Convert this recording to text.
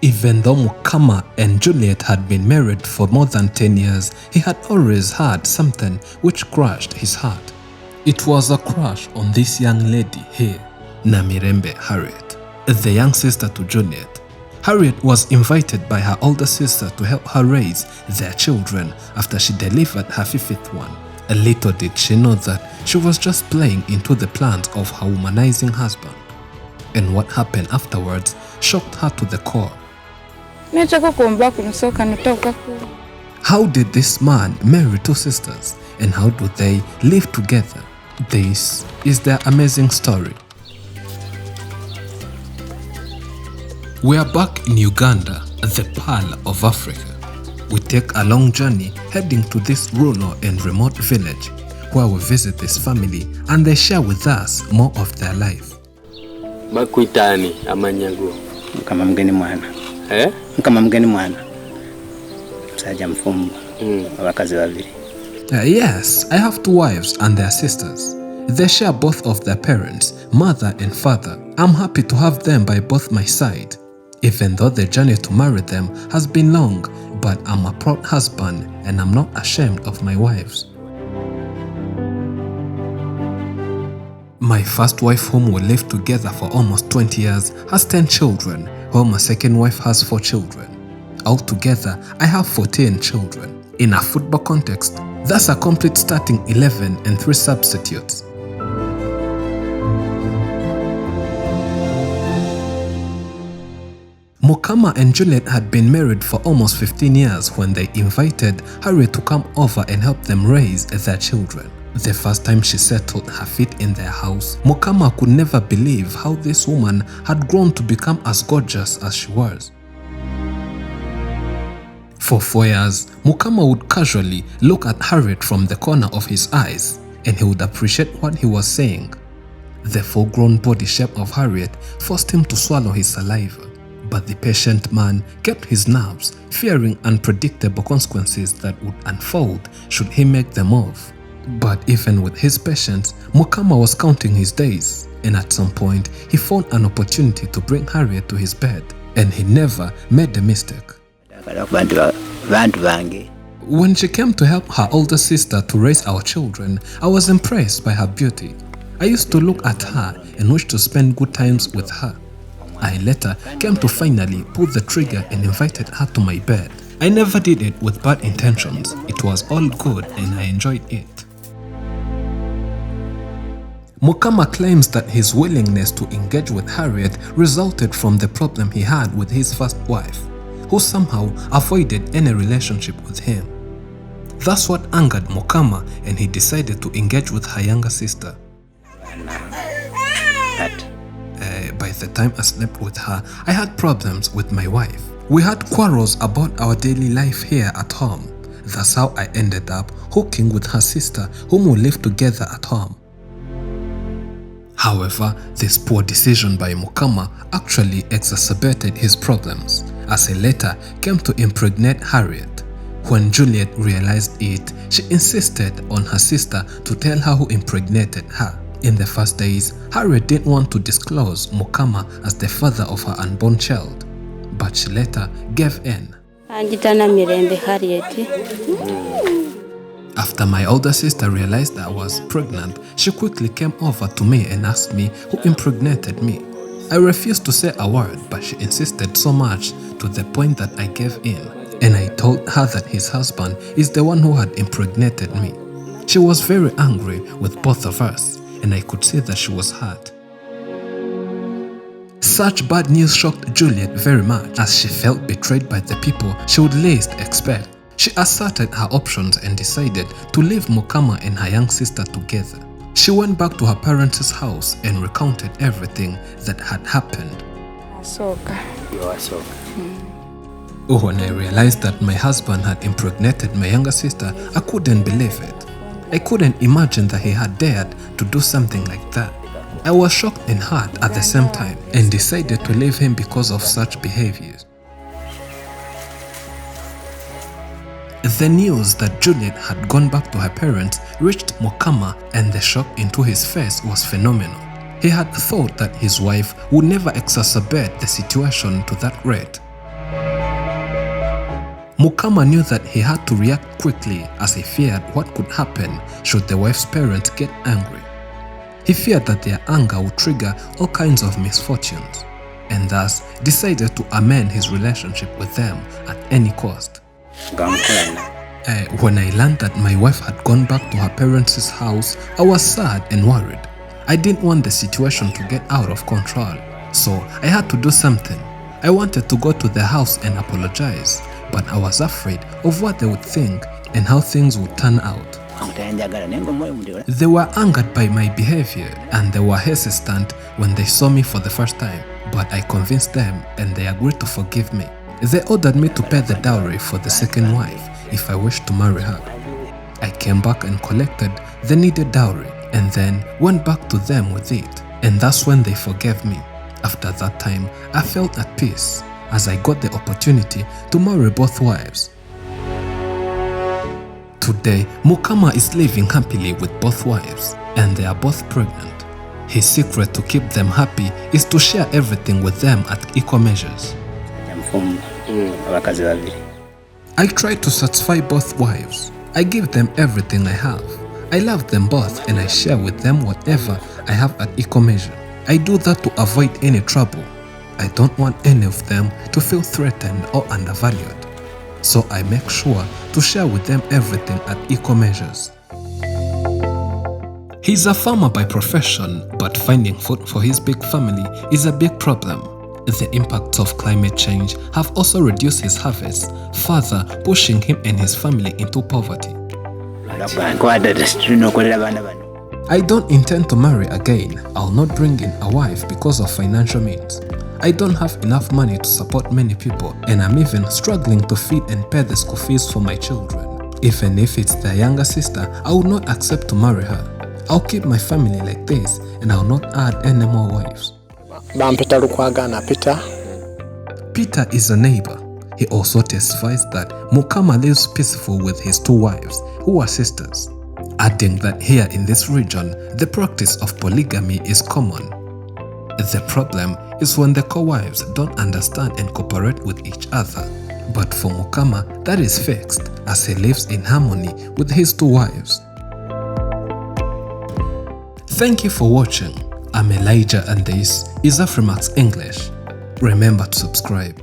Even though Mukama and Juliet had been married for more than 10 years, he had always had something which crushed his heart. It was a crush on this young lady here, Namirembe Harriet, the young sister to Juliet. Harriet was invited by her older sister to help her raise their children after she delivered her 5th one. Little did she know that she was just playing into the plans of her womanizing husband. And what happened afterwards shocked her to the core. How did this man marry 2 sisters, and how do they live together? This is their amazing story. We are back in Uganda, the Pearl of Africa. We take a long journey heading to this rural and remote village where we visit this family and they share with us more of their life. Bakwitani amanyago kama mgeni mwana kama mgeni mwana msaja mfumbo wakazi wawili. Yes, I have 2 wives and their sisters. They share both of their parents, mother and father. I'm happy to have them by both my side. Even though the journey to marry them has been long, but I'm a proud husband and I'm not ashamed of my wives. My first wife, whom we lived together for almost 20 years, has 10 children, while my second wife has 4 children. Altogether, I have 14 children. In a football context, that's a complete starting 11 and 3 substitutes. Mukama and Juliet had been married for almost 15 years when they invited Harriet to come over and help them raise their children. The first time she settled her feet in their house, Mukama could never believe how this woman had grown to become as gorgeous as she was. For 4 years, Mukama would casually look at Harriet from the corner of his eyes, and he would appreciate what he was saying. The full-grown body shape of Harriet forced him to swallow his saliva. But the patient man kept his nerves, fearing unpredictable consequences that would unfold should he make the move. But even with his patience, Mukama was counting his days, and at some point, he found an opportunity to bring Harriet to his bed, and he never made a mistake. When she came to help her older sister to raise our children, I was impressed by her beauty. I used to look at her and wish to spend good times with her. I later came to finally pull the trigger and invited her to my bed. I never did it with bad intentions. It was all good and I enjoyed it. Mukama claims that his willingness to engage with Harriet resulted from the problem he had with his first wife, who somehow avoided any relationship with him. That's what angered Mukama, and he decided to engage with her younger sister. By the time I slept with her, I had problems with my wife. We had quarrels about our daily life here at home. That's how I ended up hooking with her sister, whom we lived together at home. However, this poor decision by Mukama actually exacerbated his problems, as he later came to impregnate Harriet. When Juliet realized it, she insisted on her sister to tell her who impregnated her. In the first days, Harriet didn't want to disclose Mukama as the father of her unborn child, but she later gave in. After my older sister realized that I was pregnant, she quickly came over to me and asked me who impregnated me. I refused to say a word, but she insisted so much to the point that I gave in, and I told her that his husband is the one who had impregnated me. She was very angry with both of us, and I could see that she was hurt. Such bad news shocked Juliet very much, as she felt betrayed by the people she would least expect. She asserted her options and decided to leave Mukama and her young sister together. She went back to her parents' house and recounted everything that had happened. When I realized that my husband had impregnated my younger sister, I couldn't believe it. I couldn't imagine that he had dared to do something like that. I was shocked and hurt at the same time and decided to leave him because of such behaviors. The news that Juliet had gone back to her parents reached Mukama, and the shock into his face was phenomenal. He had thought that his wife would never exacerbate the situation to that rate. Mukama knew that he had to react quickly as he feared what could happen should the wife's parents get angry. He feared that their anger would trigger all kinds of misfortunes, and thus decided to amend his relationship with them at any cost. When I learned that my wife had gone back to her parents' house, I was sad and worried. I didn't want the situation to get out of control, so I had to do something. I wanted to go to the house and apologize, but I was afraid of what they would think and how things would turn out. They were angered by my behavior and they were hesitant when they saw me for the first time, but I convinced them and they agreed to forgive me. They ordered me to pay the dowry for the second wife if I wished to marry her. I came back and collected the needed dowry and then went back to them with it, and that's when they forgave me. After that time, I felt at peace as I got the opportunity to marry both wives. Today, Mukama is living happily with both wives, and they are both pregnant. His secret to keep them happy is to share everything with them at equal measures. I try to satisfy both wives. I give them everything I have. I love them both and I share with them whatever I have at equal measure. I do that to avoid any trouble. I don't want any of them to feel threatened or undervalued. So I make sure to share with them everything at equal measures. He's a farmer by profession, but finding food for his big family is a big problem. The impacts of climate change have also reduced his harvest, further pushing him and his family into poverty. I don't intend to marry again. I'll not bring in a wife because of financial means. I don't have enough money to support many people, and I'm even struggling to feed and pay the school fees for my children. Even if it's their younger sister, I would not accept to marry her. I'll keep my family like this, and I'll not add any more wives. Peter is a neighbor. He also testifies that Mukama lives peaceful with his two wives, who are sisters, adding that here in this region, the practice of polygamy is common. The problem is when the co-wives don't understand and cooperate with each other. But for Mukama, that is fixed as he lives in harmony with his two wives. Thank you for watching. I'm Elijah and this is Afrimax English. Remember to subscribe.